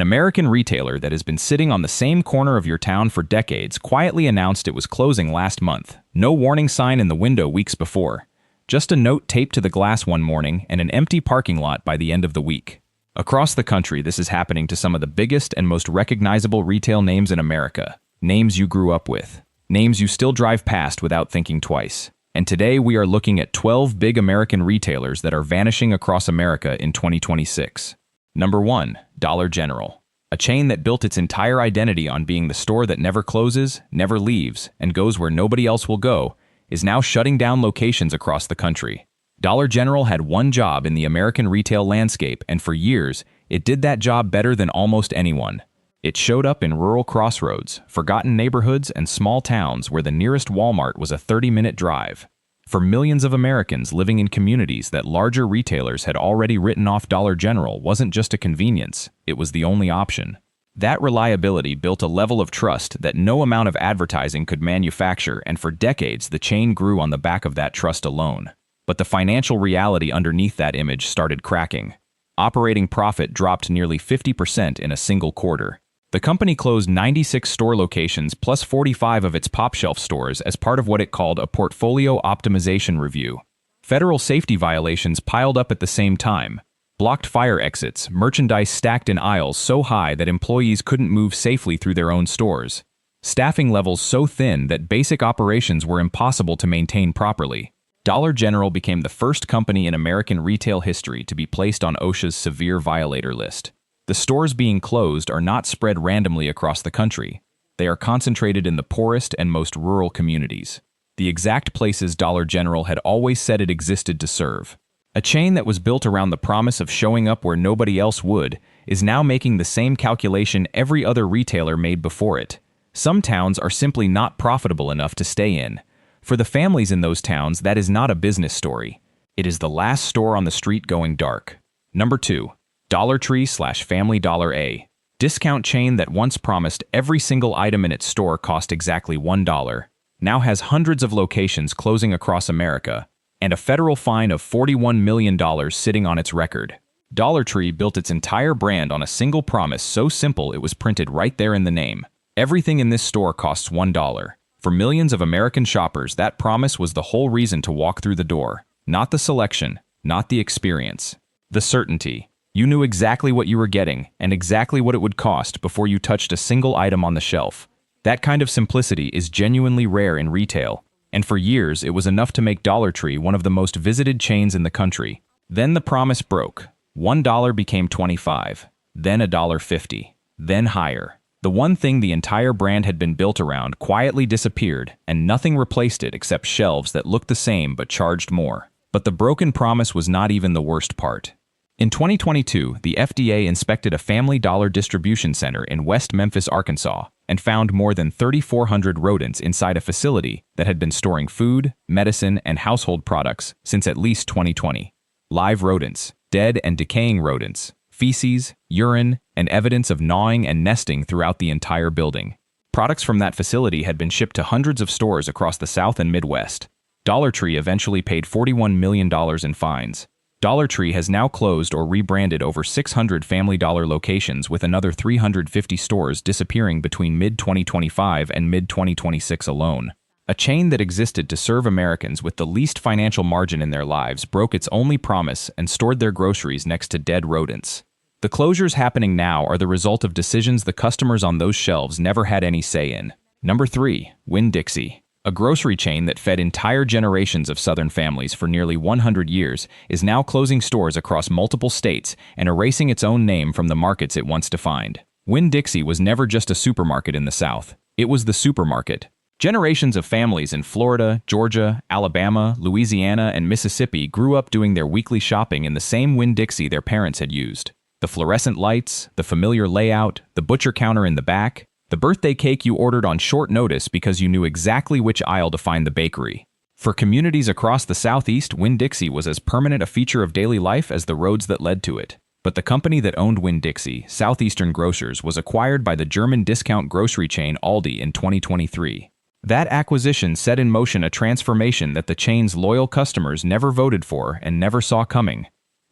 American retailer that has been sitting on the same corner of your town for decades quietly announced it was closing last month. No warning sign in the window weeks before. Just a note taped to the glass one morning and an empty parking lot by the end of the week. Across the country, this is happening to some of the biggest and most recognizable retail names in America. Names you grew up with. Names you still drive past without thinking twice. And today we are looking at 12 big American retailers that are vanishing across America in 2026. Number 1. Dollar General. A chain that built its entire identity on being the store that never closes, never leaves, and goes where nobody else will go, is now shutting down locations across the country. Dollar General had one job in the American retail landscape, and for years, it did that job better than almost anyone. It showed up in rural crossroads, forgotten neighborhoods, and small towns where the nearest Walmart was a 30-minute drive. For millions of Americans living in communities that larger retailers had already written off, Dollar General wasn't just a convenience, it was the only option. That reliability built a level of trust that no amount of advertising could manufacture, and for decades the chain grew on the back of that trust alone. But the financial reality underneath that image started cracking. Operating profit dropped nearly 50% in a single quarter. The company closed 96 store locations plus 45 of its pop-shelf stores as part of what it called a portfolio optimization review. Federal safety violations piled up at the same time. Blocked fire exits, merchandise stacked in aisles so high that employees couldn't move safely through their own stores. Staffing levels so thin that basic operations were impossible to maintain properly. Dollar General became the first company in American retail history to be placed on OSHA's severe violator list. The stores being closed are not spread randomly across the country. They are concentrated in the poorest and most rural communities. The exact places Dollar General had always said it existed to serve. A chain that was built around the promise of showing up where nobody else would is now making the same calculation every other retailer made before it. Some towns are simply not profitable enough to stay in. For the families in those towns, that is not a business story. It is the last store on the street going dark. Number 2. Dollar Tree/Family Dollar. A discount chain that once promised every single item in its store cost exactly $1, now has hundreds of locations closing across America, and a federal fine of $41 million sitting on its record. Dollar Tree built its entire brand on a single promise so simple it was printed right there in the name. Everything in this store costs $1. For millions of American shoppers, that promise was the whole reason to walk through the door. Not the selection, not the experience. The certainty. You knew exactly what you were getting and exactly what it would cost before you touched a single item on the shelf. That kind of simplicity is genuinely rare in retail, and for years it was enough to make Dollar Tree one of the most visited chains in the country. Then the promise broke. $1 became $25, then $1.50, then higher. The one thing the entire brand had been built around quietly disappeared, and nothing replaced it except shelves that looked the same but charged more. But the broken promise was not even the worst part. In 2022, the FDA inspected a Family Dollar distribution center in West Memphis, Arkansas, and found more than 3,400 rodents inside a facility that had been storing food, medicine, and household products since at least 2020. Live rodents, dead and decaying rodents, feces, urine, and evidence of gnawing and nesting throughout the entire building. Products from that facility had been shipped to hundreds of stores across the South and Midwest. Dollar Tree eventually paid $41 million in fines. Dollar Tree has now closed or rebranded over 600 Family Dollar locations, with another 350 stores disappearing between mid-2025 and mid-2026 alone. A chain that existed to serve Americans with the least financial margin in their lives broke its only promise and stored their groceries next to dead rodents. The closures happening now are the result of decisions the customers on those shelves never had any say in. Number 3. Winn-Dixie. A grocery chain that fed entire generations of Southern families for nearly 100 years is now closing stores across multiple states and erasing its own name from the markets it once defined. Winn-Dixie was never just a supermarket in the South. It was the supermarket. Generations of families in Florida, Georgia, Alabama, Louisiana, and Mississippi grew up doing their weekly shopping in the same Winn-Dixie their parents had used. The fluorescent lights, the familiar layout, the butcher counter in the back, the birthday cake you ordered on short notice because you knew exactly which aisle to find the bakery. For communities across the Southeast, Winn-Dixie was as permanent a feature of daily life as the roads that led to it. But the company that owned Winn-Dixie, Southeastern Grocers, was acquired by the German discount grocery chain Aldi in 2023. That acquisition set in motion a transformation that the chain's loyal customers never voted for and never saw coming.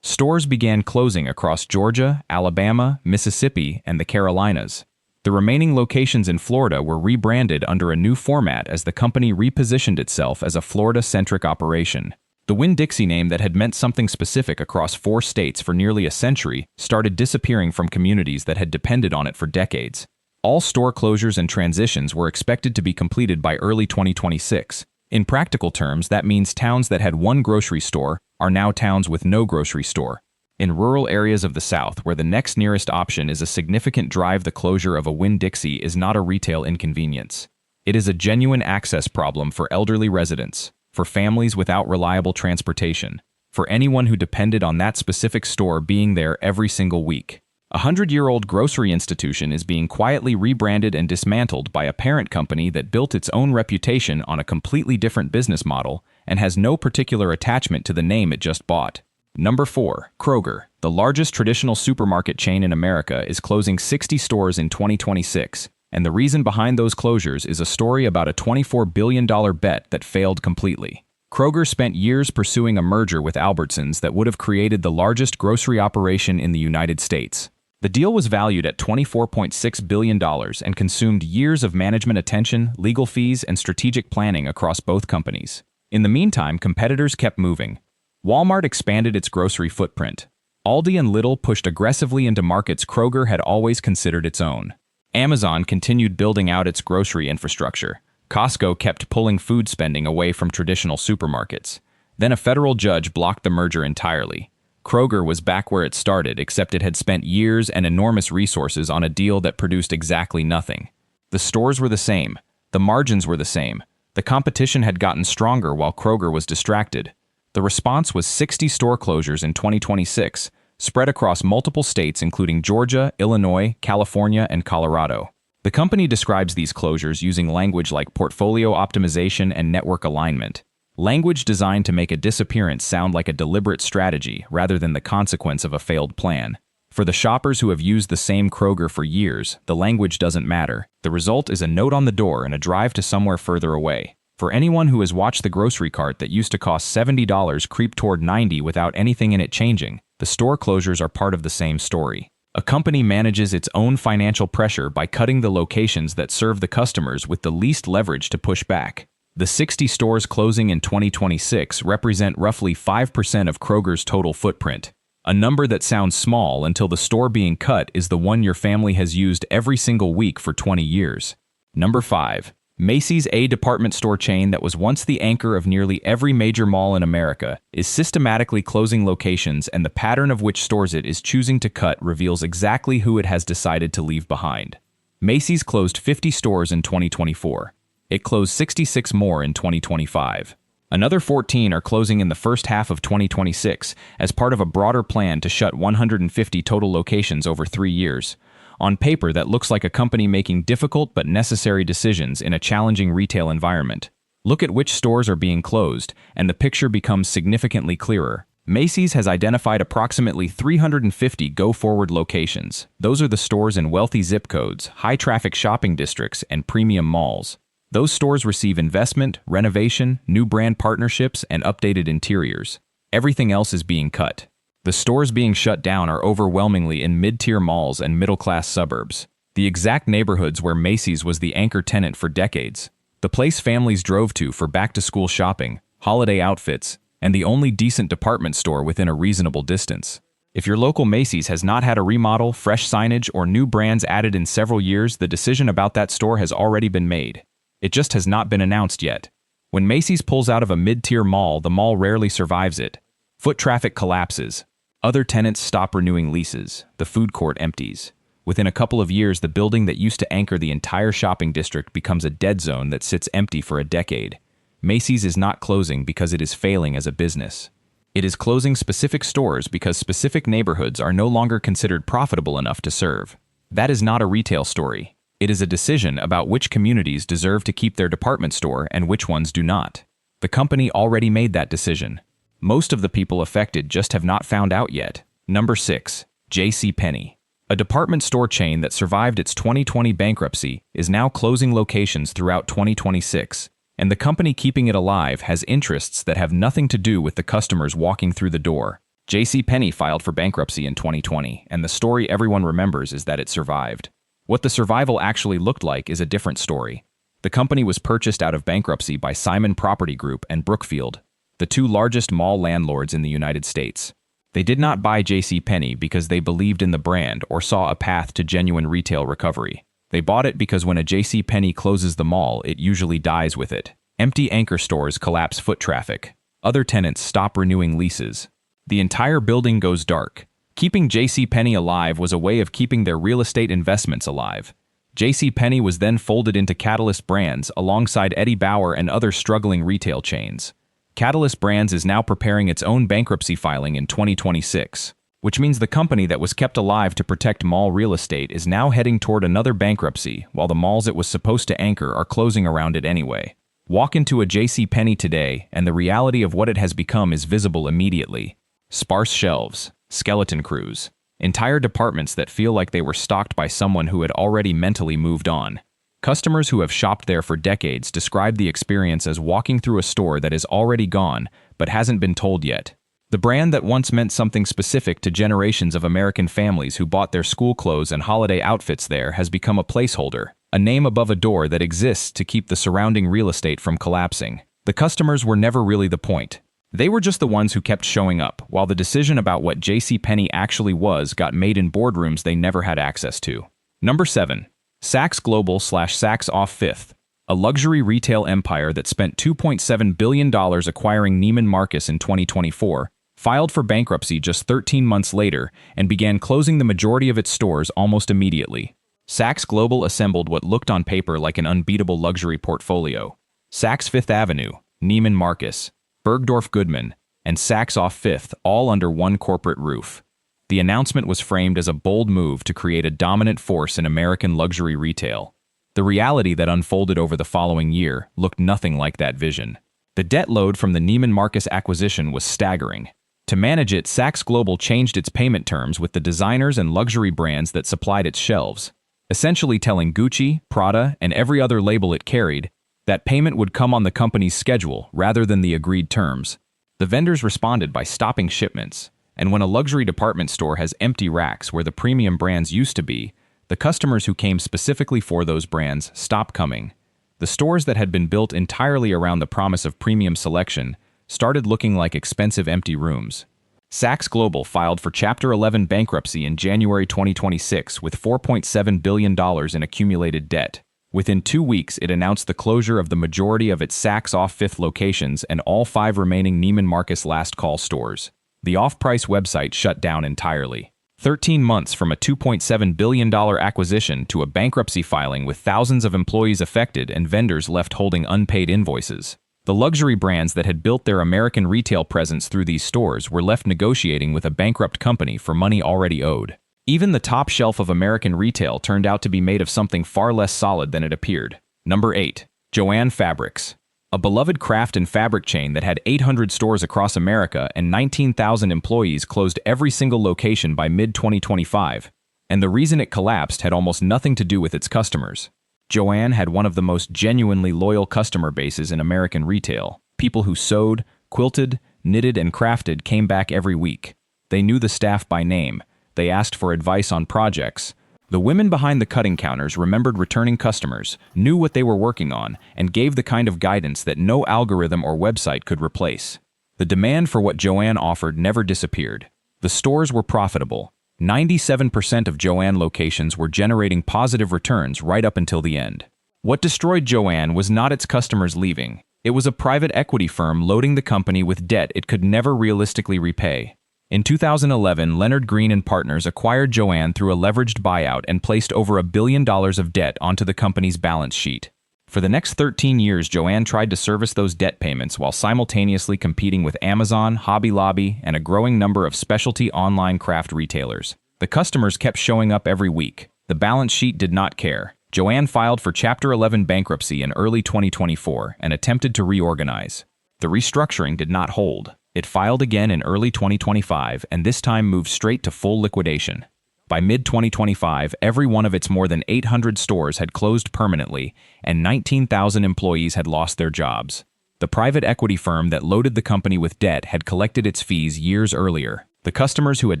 Stores began closing across Georgia, Alabama, Mississippi, and the Carolinas. The remaining locations in Florida were rebranded under a new format as the company repositioned itself as a Florida-centric operation. The Winn-Dixie name that had meant something specific across 4 states for nearly a century started disappearing from communities that had depended on it for decades. All store closures and transitions were expected to be completed by early 2026. In practical terms, that means towns that had one grocery store are now towns with no grocery store. In rural areas of the South, where the next nearest option is a significant drive, the closure of a Winn-Dixie is not a retail inconvenience. It is a genuine access problem for elderly residents, for families without reliable transportation, for anyone who depended on that specific store being there every single week. A 100-year-old grocery institution is being quietly rebranded and dismantled by a parent company that built its own reputation on a completely different business model and has no particular attachment to the name it just bought. Number 4. Kroger, the largest traditional supermarket chain in America, is closing 60 stores in 2026, and the reason behind those closures is a story about a $24 billion bet that failed completely. Kroger spent years pursuing a merger with Albertsons that would have created the largest grocery operation in the United States. The deal was valued at $24.6 billion and consumed years of management attention, legal fees, and strategic planning across both companies. In the meantime, competitors kept moving. Walmart expanded its grocery footprint. Aldi and Lidl pushed aggressively into markets Kroger had always considered its own. Amazon continued building out its grocery infrastructure. Costco kept pulling food spending away from traditional supermarkets. Then a federal judge blocked the merger entirely. Kroger was back where it started, except it had spent years and enormous resources on a deal that produced exactly nothing. The stores were the same. The margins were the same. The competition had gotten stronger while Kroger was distracted. The response was 60 store closures in 2026, spread across multiple states including Georgia, Illinois, California, and Colorado. The company describes these closures using language like portfolio optimization and network alignment. Language designed to make a disappearance sound like a deliberate strategy rather than the consequence of a failed plan. For the shoppers who have used the same Kroger for years, the language doesn't matter. The result is a note on the door and a drive to somewhere further away. For anyone who has watched the grocery cart that used to cost $70 creep toward $90 without anything in it changing, the store closures are part of the same story. A company manages its own financial pressure by cutting the locations that serve the customers with the least leverage to push back. The 60 stores closing in 2026 represent roughly 5% of Kroger's total footprint, a number that sounds small until the store being cut is the one your family has used every single week for 20 years. Number 5. Macy's, a department store chain that was once the anchor of nearly every major mall in America, is systematically closing locations, and the pattern of which stores it is choosing to cut reveals exactly who it has decided to leave behind. Macy's closed 50 stores in 2024. It closed 66 more in 2025. Another 14 are closing in the first half of 2026 as part of a broader plan to shut 150 total locations over 3 years. On paper, that looks like a company making difficult but necessary decisions in a challenging retail environment. Look at which stores are being closed, and the picture becomes significantly clearer. Macy's has identified approximately 350 go-forward locations. Those are the stores in wealthy zip codes, high-traffic shopping districts, and premium malls. Those stores receive investment, renovation, new brand partnerships, and updated interiors. Everything else is being cut. The stores being shut down are overwhelmingly in mid-tier malls and middle-class suburbs, the exact neighborhoods where Macy's was the anchor tenant for decades. The place families drove to for back-to-school shopping, holiday outfits, and the only decent department store within a reasonable distance. If your local Macy's has not had a remodel, fresh signage, or new brands added in several years, the decision about that store has already been made. It just has not been announced yet. When Macy's pulls out of a mid-tier mall, the mall rarely survives it. Foot traffic collapses. Other tenants stop renewing leases. The food court empties. Within a couple of years, the building that used to anchor the entire shopping district becomes a dead zone that sits empty for a decade. Macy's is not closing because it is failing as a business. It is closing specific stores because specific neighborhoods are no longer considered profitable enough to serve. That is not a retail story. It is a decision about which communities deserve to keep their department store and which ones do not. The company already made that decision. Most of the people affected just have not found out yet. Number 6. JCPenney. A department store chain that survived its 2020 bankruptcy is now closing locations throughout 2026, and the company keeping it alive has interests that have nothing to do with the customers walking through the door. JCPenney filed for bankruptcy in 2020, and the story everyone remembers is that it survived. What the survival actually looked like is a different story. The company was purchased out of bankruptcy by Simon Property Group and Brookfield, the two largest mall landlords in the United States. They did not buy JCPenney because they believed in the brand or saw a path to genuine retail recovery. They bought it because when a JCPenney closes the mall, it usually dies with it. Empty anchor stores collapse foot traffic. Other tenants stop renewing leases. The entire building goes dark. Keeping JCPenney alive was a way of keeping their real estate investments alive. JCPenney was then folded into Catalyst Brands alongside Eddie Bauer and other struggling retail chains. Catalyst Brands is now preparing its own bankruptcy filing in 2026, which means the company that was kept alive to protect mall real estate is now heading toward another bankruptcy, while the malls it was supposed to anchor are closing around it anyway. Walk into a JCPenney today, and the reality of what it has become is visible immediately. Sparse shelves, skeleton crews, entire departments that feel like they were stocked by someone who had already mentally moved on. Customers who have shopped there for decades describe the experience as walking through a store that is already gone, but hasn't been told yet. The brand that once meant something specific to generations of American families who bought their school clothes and holiday outfits there has become a placeholder, a name above a door that exists to keep the surrounding real estate from collapsing. The customers were never really the point. They were just the ones who kept showing up, while the decision about what JCPenney actually was got made in boardrooms they never had access to. Number 7. Saks Global/Saks Off Fifth, a luxury retail empire that spent $2.7 billion acquiring Neiman Marcus in 2024, filed for bankruptcy just 13 months later and began closing the majority of its stores almost immediately. Saks Global assembled what looked on paper like an unbeatable luxury portfolio. Saks Fifth Avenue, Neiman Marcus, Bergdorf Goodman, and Saks Off Fifth all under one corporate roof. The announcement was framed as a bold move to create a dominant force in American luxury retail. The reality that unfolded over the following year looked nothing like that vision. The debt load from the Neiman Marcus acquisition was staggering. To manage it, Saks Global changed its payment terms with the designers and luxury brands that supplied its shelves, essentially telling Gucci, Prada, and every other label it carried that payment would come on the company's schedule rather than the agreed terms. The vendors responded by stopping shipments, and when a luxury department store has empty racks where the premium brands used to be, the customers who came specifically for those brands stop coming. The stores that had been built entirely around the promise of premium selection started looking like expensive empty rooms. Saks Global filed for Chapter 11 bankruptcy in January 2026 with $4.7 billion in accumulated debt. Within 2 weeks, it announced the closure of the majority of its Saks Off Fifth locations and all 5 remaining Neiman Marcus Last Call stores. The off-price website shut down entirely. 13 months from a $2.7 billion acquisition to a bankruptcy filing with thousands of employees affected and vendors left holding unpaid invoices. The luxury brands that had built their American retail presence through these stores were left negotiating with a bankrupt company for money already owed. Even the top shelf of American retail turned out to be made of something far less solid than it appeared. Number 8. Jo-Ann Fabrics, a beloved craft and fabric chain that had 800 stores across America and 19,000 employees closed every single location by mid-2025, and the reason it collapsed had almost nothing to do with its customers. Jo-Ann had one of the most genuinely loyal customer bases in American retail. People who sewed, quilted, knitted, and crafted came back every week. They knew the staff by name. They asked for advice on projects. The women behind the cutting counters remembered returning customers, knew what they were working on, and gave the kind of guidance that no algorithm or website could replace. The demand for what Jo-Ann offered never disappeared. The stores were profitable. 97% of Jo-Ann locations were generating positive returns right up until the end. What destroyed Jo-Ann was not its customers leaving. It was a private equity firm loading the company with debt it could never realistically repay. In 2011, Leonard Green & Partners acquired Jo-Ann through a leveraged buyout and placed over $1 billion of debt onto the company's balance sheet. For the next 13 years, Jo-Ann tried to service those debt payments while simultaneously competing with Amazon, Hobby Lobby, and a growing number of specialty online craft retailers. The customers kept showing up every week. The balance sheet did not care. Jo-Ann filed for Chapter 11 bankruptcy in early 2024 and attempted to reorganize. The restructuring did not hold. It filed again in early 2025 and this time moved straight to full liquidation. By mid-2025, every one of its more than 800 stores had closed permanently, and 19,000 employees had lost their jobs. The private equity firm that loaded the company with debt had collected its fees years earlier. The customers who had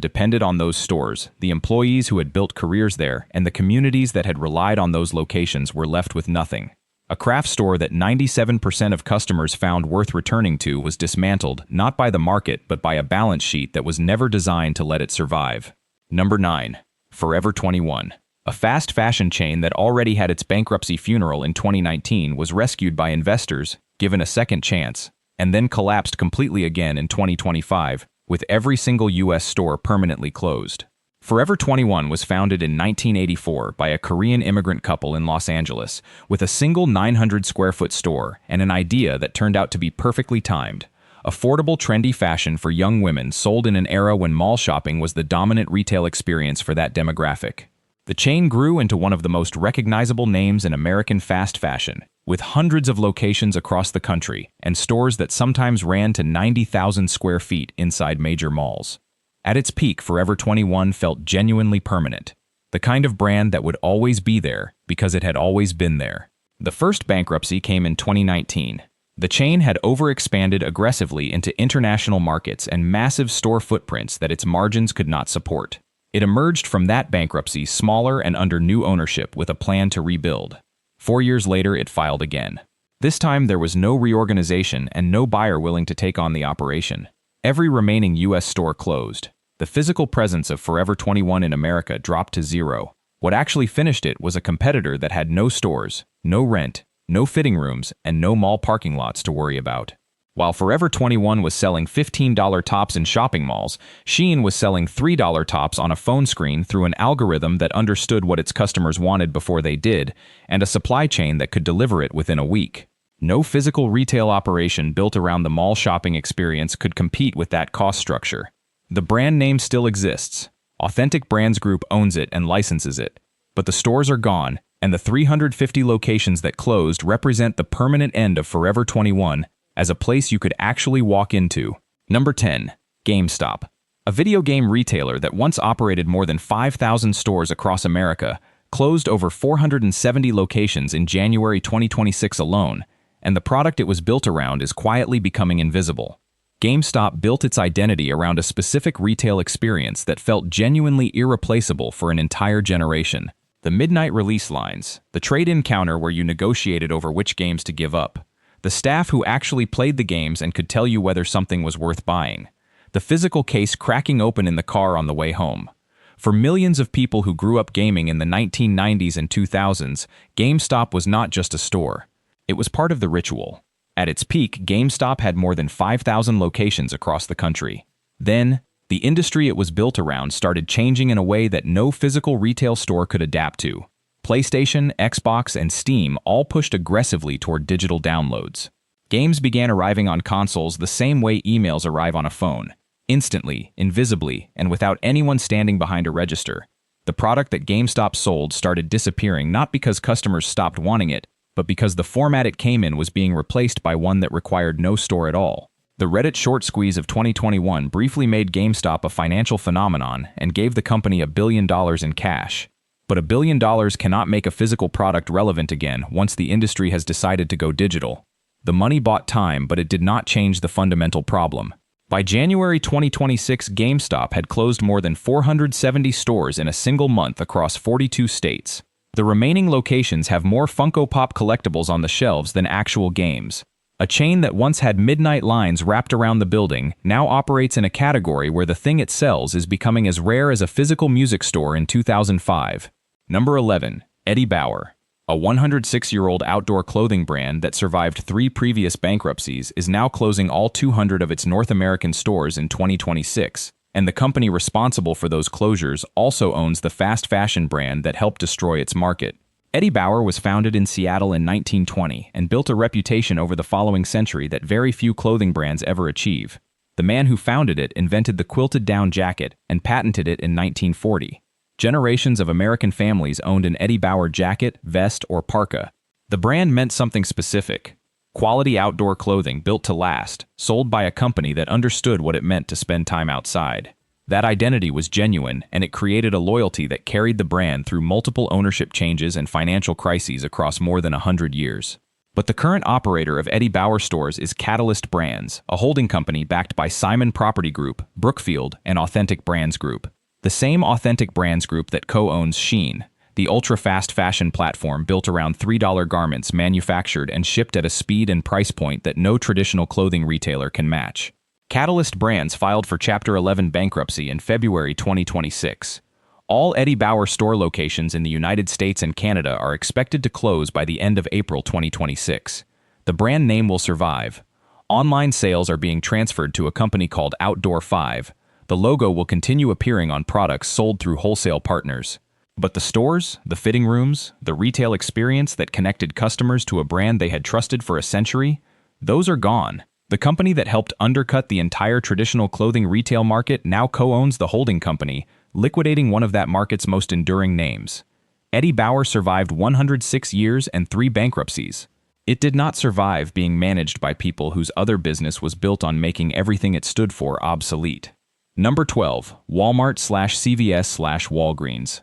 depended on those stores, the employees who had built careers there, and the communities that had relied on those locations were left with nothing. A craft store that 97% of customers found worth returning to was dismantled, not by the market, but by a balance sheet that was never designed to let it survive. Number 9. Forever 21. A fast fashion chain that already had its bankruptcy funeral in 2019 was rescued by investors, given a second chance, and then collapsed completely again in 2025, with every single U.S. store permanently closed. Forever 21 was founded in 1984 by a Korean immigrant couple in Los Angeles, with a single 900-square-foot store and an idea that turned out to be perfectly timed. Affordable, trendy fashion for young women sold in an era when mall shopping was the dominant retail experience for that demographic. The chain grew into one of the most recognizable names in American fast fashion, with hundreds of locations across the country and stores that sometimes ran to 90,000 square feet inside major malls. At its peak, Forever 21 felt genuinely permanent, the kind of brand that would always be there because it had always been there. The first bankruptcy came in 2019. The chain had overexpanded aggressively into international markets and massive store footprints that its margins could not support. It emerged from that bankruptcy smaller and under new ownership with a plan to rebuild. 4 years later, it filed again. This time, there was no reorganization and no buyer willing to take on the operation. Every remaining U.S. store closed. The physical presence of Forever 21 in America dropped to zero. What actually finished it was a competitor that had no stores, no rent, no fitting rooms, and no mall parking lots to worry about. While Forever 21 was selling $15 tops in shopping malls, Shein was selling $3 tops on a phone screen through an algorithm that understood what its customers wanted before they did, and a supply chain that could deliver it within a week. No physical retail operation built around the mall shopping experience could compete with that cost structure. The brand name still exists. Authentic Brands Group owns it and licenses it. But the stores are gone, and the 350 locations that closed represent the permanent end of Forever 21 as a place you could actually walk into. Number 10. GameStop. A video game retailer that once operated more than 5,000 stores across America closed over 470 locations in January 2026 alone, and the product it was built around is quietly becoming invisible. GameStop built its identity around a specific retail experience that felt genuinely irreplaceable for an entire generation. The midnight release lines, the trade-in counter where you negotiated over which games to give up, the staff who actually played the games and could tell you whether something was worth buying, the physical case cracking open in the car on the way home. For millions of people who grew up gaming in the 1990s and 2000s, GameStop was not just a store. It was part of the ritual. At its peak, GameStop had more than 5,000 locations across the country. Then, the industry it was built around started changing in a way that no physical retail store could adapt to. PlayStation, Xbox, and Steam all pushed aggressively toward digital downloads. Games began arriving on consoles the same way emails arrive on a phone, instantly, invisibly, and without anyone standing behind a register. The product that GameStop sold started disappearing not because customers stopped wanting it, but because the format it came in was being replaced by one that required no store at all. The Reddit short squeeze of 2021 briefly made GameStop a financial phenomenon and gave the company $1 billion in cash. But $1 billion cannot make a physical product relevant again once the industry has decided to go digital. The money bought time, but it did not change the fundamental problem. By January 2026, GameStop had closed more than 470 stores in a single month across 42 states. The remaining locations have more Funko Pop collectibles on the shelves than actual games. A chain that once had midnight lines wrapped around the building now operates in a category where the thing it sells is becoming as rare as a physical music store in 2005. Number 11. Eddie Bauer. A 106-year-old outdoor clothing brand that survived 3 previous bankruptcies is now closing all 200 of its North American stores in 2026. And the company responsible for those closures also owns the fast fashion brand that helped destroy its market. Eddie Bauer was founded in Seattle in 1920 and built a reputation over the following century that very few clothing brands ever achieve. The man who founded it invented the quilted down jacket and patented it in 1940. Generations of American families owned an Eddie Bauer jacket, vest, or parka. The brand meant something specific. Quality outdoor clothing built to last, sold by a company that understood what it meant to spend time outside. That identity was genuine, and it created a loyalty that carried the brand through multiple ownership changes and financial crises across more than 100 years. But the current operator of Eddie Bauer stores is Catalyst Brands, a holding company backed by Simon Property Group, Brookfield, and Authentic Brands Group. The same Authentic Brands Group that co-owns Shein, the ultra-fast fashion platform built around $3 garments manufactured and shipped at a speed and price point that no traditional clothing retailer can match. Catalyst Brands filed for Chapter 11 bankruptcy in February 2026. All Eddie Bauer store locations in the United States and Canada are expected to close by the end of April 2026. The brand name will survive. Online sales are being transferred to a company called Outdoor 5. The logo will continue appearing on products sold through wholesale partners. But the stores, the fitting rooms, the retail experience that connected customers to a brand they had trusted for a century, those are gone. The company that helped undercut the entire traditional clothing retail market now co-owns the holding company, liquidating one of that market's most enduring names. Eddie Bauer survived 106 years and 3 bankruptcies. It did not survive being managed by people whose other business was built on making everything it stood for obsolete. Number 12. Walmart/CVS/Walgreens.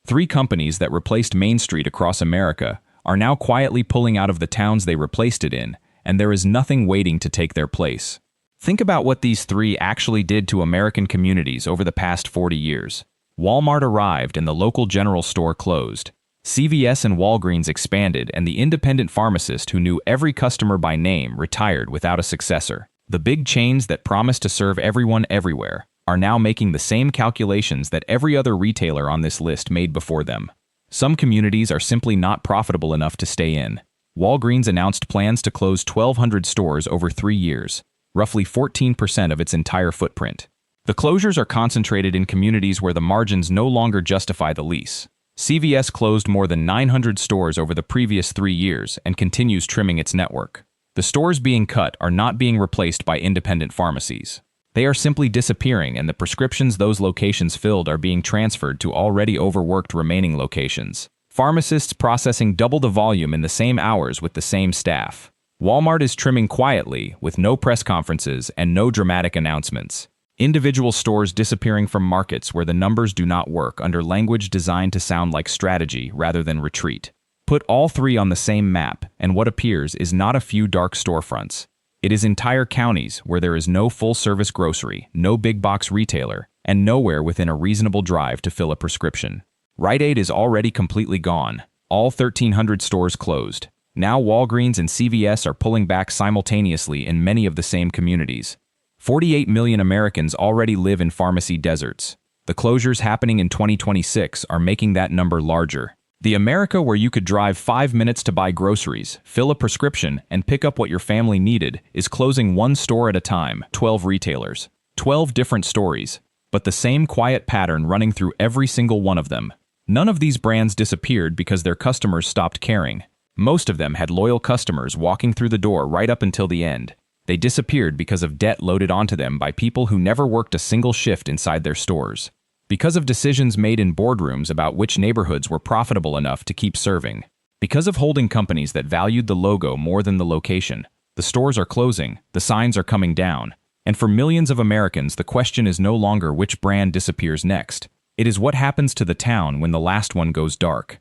3 companies that replaced Main Street across America are now quietly pulling out of the towns they replaced it in, and there is nothing waiting to take their place. Think about what these 3 actually did to American communities over the past 40 years. Walmart arrived and the local general store closed. CVS and Walgreens expanded, and the independent pharmacist who knew every customer by name retired without a successor. The big chains that promised to serve everyone everywhere are now making the same calculations that every other retailer on this list made before them. Some communities are simply not profitable enough to stay in. Walgreens announced plans to close 1,200 stores over 3 years, roughly 14% of its entire footprint. The closures are concentrated in communities where the margins no longer justify the lease. CVS closed more than 900 stores over the previous 3 years and continues trimming its network. The stores being cut are not being replaced by independent pharmacies. They are simply disappearing, and the prescriptions those locations filled are being transferred to already overworked remaining locations. Pharmacists processing double the volume in the same hours with the same staff. Walmart is trimming quietly, with no press conferences and no dramatic announcements. Individual stores disappearing from markets where the numbers do not work under language designed to sound like strategy rather than retreat. Put all 3 on the same map, and what appears is not a few dark storefronts. It is entire counties where there is no full-service grocery, no big-box retailer, and nowhere within a reasonable drive to fill a prescription. Rite Aid is already completely gone. All 1,300 stores closed. Now Walgreens and CVS are pulling back simultaneously in many of the same communities. 48 million Americans already live in pharmacy deserts. The closures happening in 2026 are making that number larger. The America where you could drive 5 minutes to buy groceries, fill a prescription, and pick up what your family needed is closing 1 store at a time, 12 retailers. 12 different stories, but the same quiet pattern running through every single one of them. None of these brands disappeared because their customers stopped caring. Most of them had loyal customers walking through the door right up until the end. They disappeared because of debt loaded onto them by people who never worked a single shift inside their stores. Because of decisions made in boardrooms about which neighborhoods were profitable enough to keep serving. Because of holding companies that valued the logo more than the location. The stores are closing, the signs are coming down. And for millions of Americans, the question is no longer which brand disappears next. It is what happens to the town when the last one goes dark.